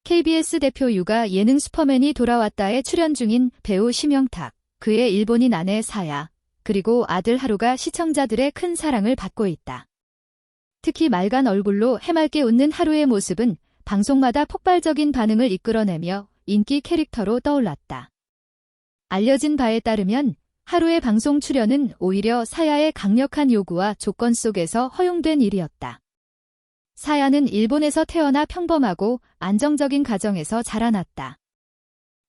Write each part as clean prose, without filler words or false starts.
KBS 대표 육아 예능 슈퍼맨이 돌아왔다에 출연 중인 배우 심영탁, 그의 일본인 아내 사야, 그리고 아들 하루가 시청자들의 큰 사랑을 받고 있다. 특히 맑은 얼굴로 해맑게 웃는 하루의 모습은 방송마다 폭발적인 반응을 이끌어내며 인기 캐릭터로 떠올랐다. 알려진 바에 따르면 하루의 방송 출연은 오히려 사야의 강력한 요구와 조건 속에서 허용된 일이었다. 사야는 일본에서 태어나 평범하고 안정적인 가정에서 자라났다.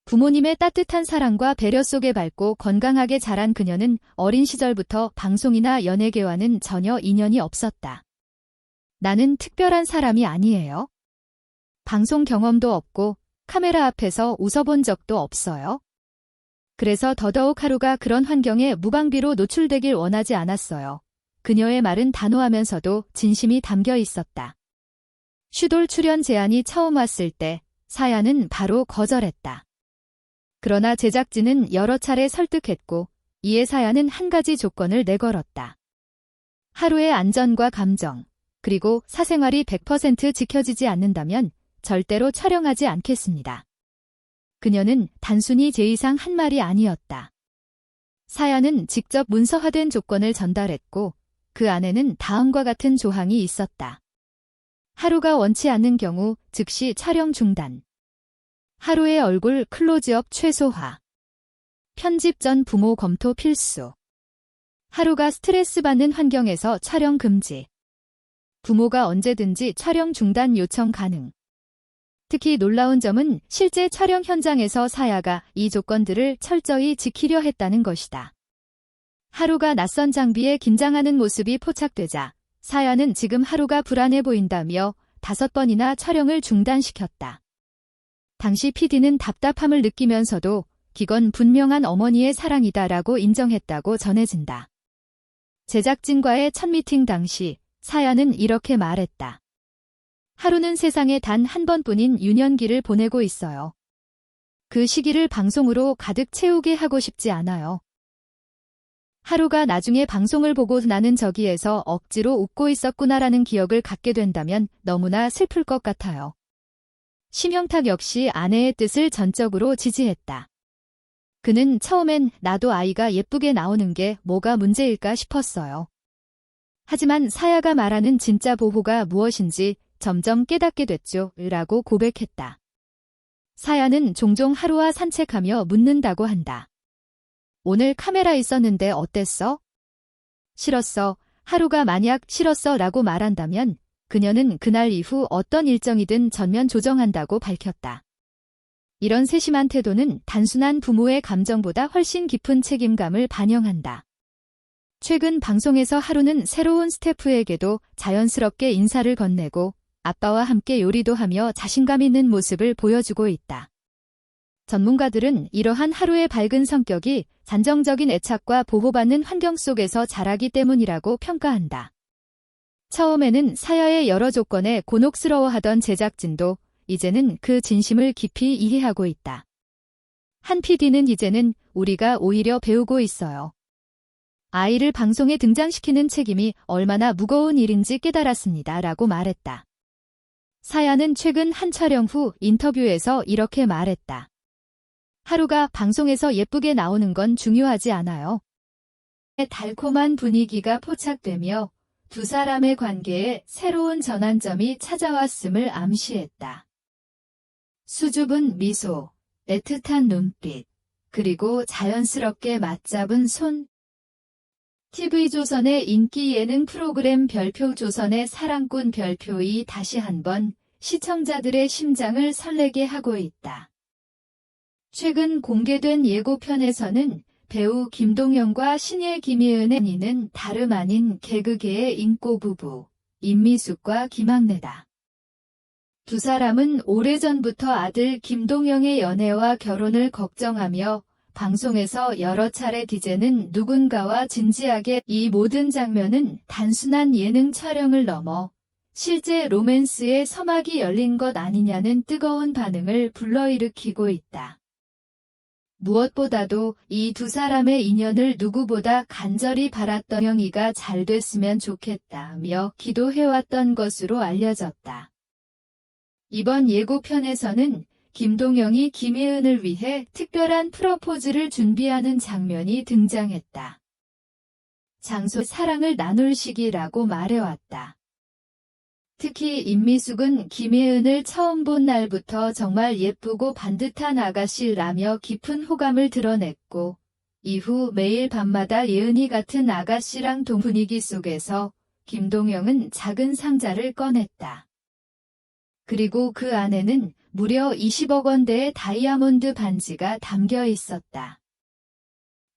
부모님의 따뜻한 사랑과 배려 속에 밝고 건강하게 자란 그녀는 어린 시절부터 방송이나 연예계와는 전혀 인연이 없었다. 나는 특별한 사람이 아니에요. 방송 경험도 없고 카메라 앞에서 웃어본 적도 없어요. 그래서 더더욱 하루가 그런 환경에 무방비로 노출되길 원하지 않았어요. 그녀의 말은 단호하면서도 진심이 담겨 있었다. 슈돌 출연 제안이 처음 왔을 때 사야는 바로 거절했다. 그러나 제작진은 여러 차례 설득했고 이에 사야는 한 가지 조건을 내걸었다. 하루의 안전과 감정, 그리고 사생활이 100% 지켜지지 않는다면 절대로 촬영하지 않겠습니다. 그녀는 단순히 제 이상 한 말이 아니었다. 사야는 직접 문서화된 조건을 전달했고 그 안에는 다음과 같은 조항이 있었다. 하루가 원치 않는 경우 즉시 촬영 중단. 하루의 얼굴 클로즈업 최소화. 편집 전 부모 검토 필수. 하루가 스트레스 받는 환경에서 촬영 금지. 부모가 언제든지 촬영 중단 요청 가능. 특히 놀라운 점은 실제 촬영 현장에서 사야가 이 조건들을 철저히 지키려 했다는 것이다. 하루가 낯선 장비에 긴장하는 모습이 포착되자 사야는 지금 하루가 불안해 보인다며 5번이나 촬영을 중단시켰다. 당시 PD는 답답함을 느끼면서도 기건 분명한 어머니의 사랑이다라고 인정했다고 전해진다. 제작진과의 첫 미팅 당시 사야는 이렇게 말했다. 하루는 세상에 단 한 번뿐인 유년기를 보내고 있어요. 그 시기를 방송으로 가득 채우게 하고 싶지 않아요. 하루가 나중에 방송을 보고 나는 저기에서 억지로 웃고 있었구나라는 기억을 갖게 된다면 너무나 슬플 것 같아요. 심영탁 역시 아내의 뜻을 전적으로 지지했다. 그는 처음엔 나도 아이가 예쁘게 나오는 게 뭐가 문제일까 싶었어요. 하지만 사야가 말하는 진짜 보호가 무엇인지 점점 깨닫게 됐죠. 라고 고백했다. 사야는 종종 하루와 산책하며 묻는다고 한다. 오늘 카메라 있었는데 어땠어? 싫었어. 하루가 만약 싫었어 라고 말한다면 그녀는 그날 이후 어떤 일정이든 전면 조정한다고 밝혔다. 이런 세심한 태도는 단순한 부모의 감정보다 훨씬 깊은 책임감을 반영한다. 최근 방송에서 하루는 새로운 스태프에게도 자연스럽게 인사를 건네고 아빠와 함께 요리도 하며 자신감 있는 모습을 보여주고 있다. 전문가들은 이러한 하루의 밝은 성격이 잔정적인 애착과 보호받는 환경 속에서 자라기 때문이라고 평가한다. 처음에는 사야의 여러 조건에 곤혹스러워하던 제작진도 이제는 그 진심을 깊이 이해하고 있다. 한 PD는 이제는 우리가 오히려 배우고 있어요. 아이를 방송에 등장시키는 책임이 얼마나 무거운 일인지 깨달았습니다. 라고 말했다. 사야는 최근 한 촬영 후 인터뷰에서 이렇게 말했다. 하루가 방송에서 예쁘게 나오는 건 중요하지 않아요. 달콤한 분위기가 포착되며 두 사람의 관계에 새로운 전환점이 찾아왔음을 암시했다. 수줍은 미소, 애틋한 눈빛, 그리고 자연스럽게 맞잡은 손. TV조선의 인기 예능 프로그램 별표 조선의 사랑꾼 별표이 다시 한번 시청자들의 심장을 설레게 하고 있다. 최근 공개된 예고편에서는 배우 김동영과 신예 김예은의 다름 아닌 개그계의 인꼬 부부 임미숙과 김학래다. 두 사람은 오래전부터 아들 김동영의 연애와 결혼을 걱정하며 방송에서 여러 차례 디제는 누군가와 진지하게 이 모든 장면은 단순한 예능 촬영을 넘어 실제 로맨스의 서막이 열린 것 아니냐는 뜨거운 반응을 불러일으키고 있다. 무엇보다도 이 두 사람의 인연을 누구보다 간절히 바랐던 영희가 잘 됐으면 좋겠다며 기도해왔던 것으로 알려졌다. 이번 예고편에서는 김동영이 김혜은을 위해 특별한 프러포즈를 준비하는 장면이 등장했다. 장소 사랑을 나눌 시기라고 말해왔다. 특히 임미숙은 김혜은을 처음 본 날부터 정말 예쁘고 반듯한 아가씨라며 깊은 호감을 드러냈고, 이후 매일 밤마다 예은이 같은 아가씨랑 분위기 속에서 김동영은 작은 상자를 꺼냈다. 그리고 그 안에는 무려 20억 원대의 다이아몬드 반지가 담겨 있었다.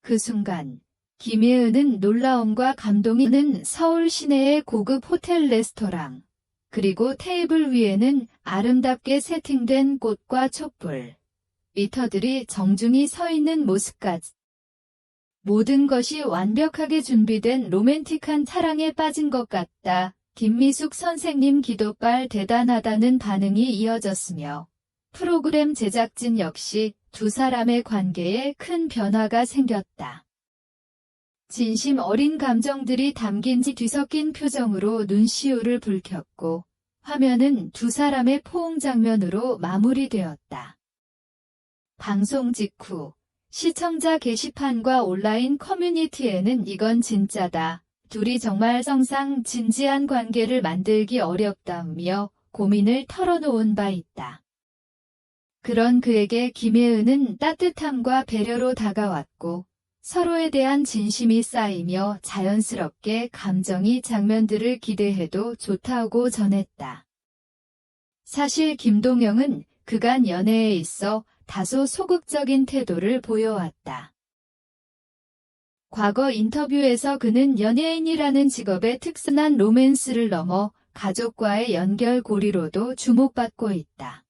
그 순간 김혜은은 놀라움과 감동이 는 서울 시내의 고급 호텔 레스토랑, 그리고 테이블 위에는 아름답게 세팅된 꽃과 촛불, 웨이터들이 정중히 서 있는 모습까지. 모든 것이 완벽하게 준비된 로맨틱한 사랑에 빠진 것 같다. 김미숙 선생님 기도빨 대단하다는 반응이 이어졌으며, 프로그램 제작진 역시 두 사람의 관계에 큰 변화가 생겼다. 진심 어린 감정들이 담긴 뒤섞인 표정으로 눈시울을 붉혔고, 화면은 두 사람의 포옹 장면으로 마무리되었다. 방송 직후 시청자 게시판과 온라인 커뮤니티에는 "이건 진짜다. 둘이 정말 정상 진지한 관계를 만들기 어렵다며 고민을 털어놓은 바 있다. 그런 그에게 김혜은은 따뜻함과 배려로 다가왔고, 서로에 대한 진심이 쌓이며 자연스럽게 감정이 장면들을 기대해도 좋다고 전했다. 사실 김동영은 그간 연애에 있어 다소 소극적인 태도를 보여왔다. 과거 인터뷰에서 그는 연예인이라는 직업의 특수한 로맨스를 넘어 가족과의 연결고리로도 주목받고 있다.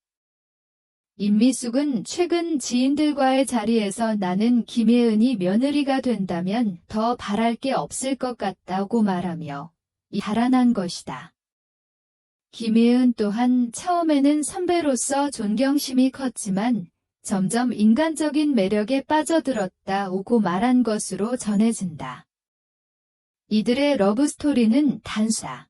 임미숙은 최근 지인들과의 자리에서 "나는 김혜은이 며느리가 된다면 더 바랄 게 없을 것 같다고 말하며 달아난 것이다. 김혜은 또한 처음에는 선배로서 존경심이 컸지만 점점 인간적인 매력에 빠져들었다고 말한 것으로 전해진다. 이들의 러브스토리는 단순하다.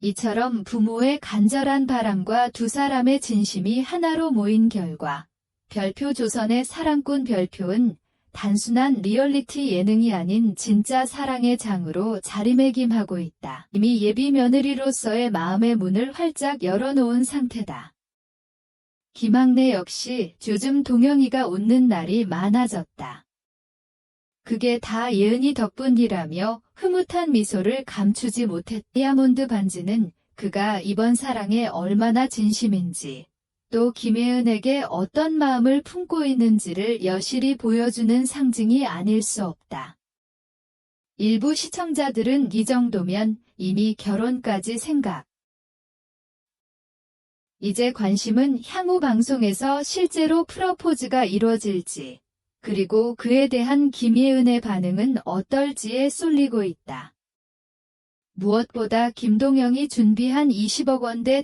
이처럼 부모의 간절한 바람과 두 사람의 진심이 하나로 모인 결과, 별표 조선의 사랑꾼 별표는 단순한 리얼리티 예능이 아닌 진짜 사랑의 장으로 자리매김하고 있다. 이미 예비 며느리로서의 마음의 문을 활짝 열어놓은 상태다. 김학래 역시 요즘 동영이가 웃는 날이 많아졌다. 그게 다 예은이 덕분이라며 흐뭇한 미소를 감추지 못했다. 다이아몬드 반지는 그가 이번 사랑에 얼마나 진심인지, 또 김혜은에게 어떤 마음을 품고 있는지를 여실히 보여주는 상징이 아닐 수 없다. 일부 시청자들은 이 정도면 이미 결혼까지 생각. 이제 관심은 향후 방송에서 실제로 프러포즈가 이루어질지, 그리고 그에 대한 김혜은의 반응은 어떨지에 쏠리고 있다. 무엇보다 김동영이 준비한 20억 원대